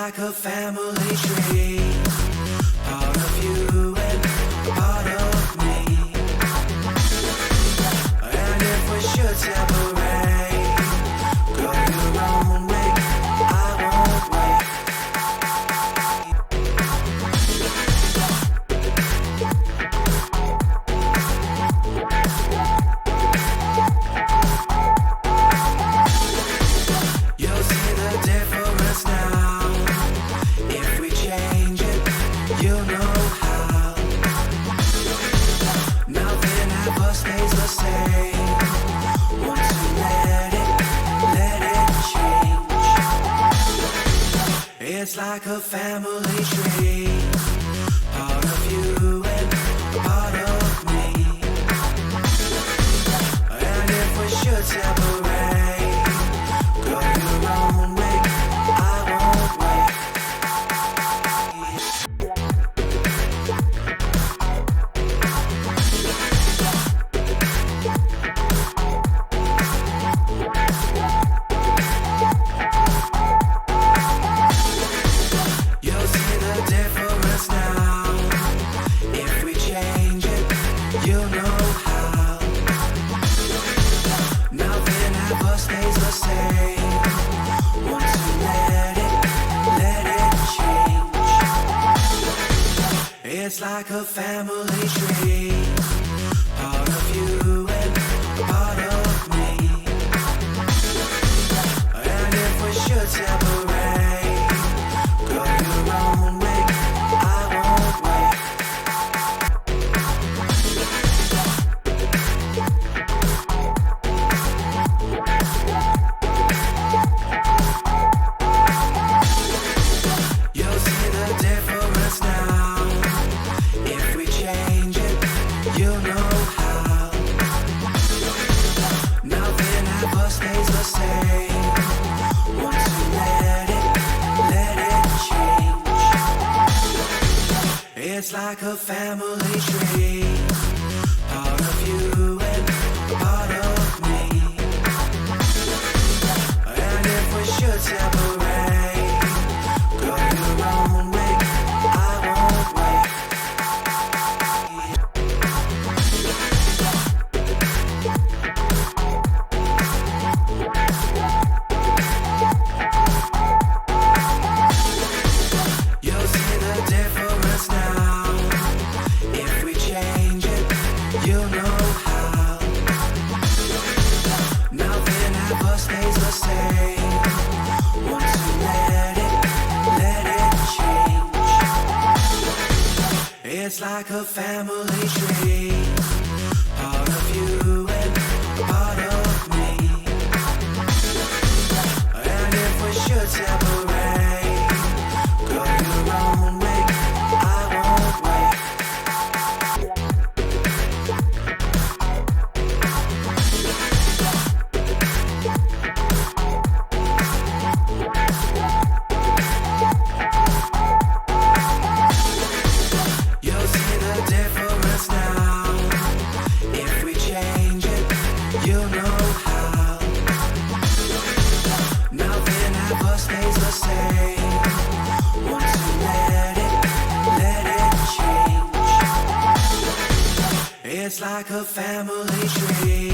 like a family tree, part of you and part of me. And if we should separate, go your own way, I won't wait. You'll see the difference now. If we change it, you'll know how. Nothing ever stays the same. Once you let it change. It's like a family tree, part of you and part of me. And if we should separate, go your own way, I won't wait. You'll see the difference now. If we change it, you'll know how. Nothing ever stays the same. Once you let it change. It's like a family tree, part of you and part of me. And if we should separate, go your own way, I won't wait. You'll see the difference now. If we change it, you'll know how. Nothing ever stays the same. Once you let it change. It's like a family tree, part of you and part of me. And if we should separate, go your own way, I won't wait. You'll see the difference now. If we change it, you'll know how. Nothing ever stays the same. Once you let it change. It's like a family tree, part of you and part of me. And if we should separate, go your own way, I won't wait. You'll see the difference now. If we change it, you'll know how. Nothing ever stays the same. Once you let it change. It's like a family tree,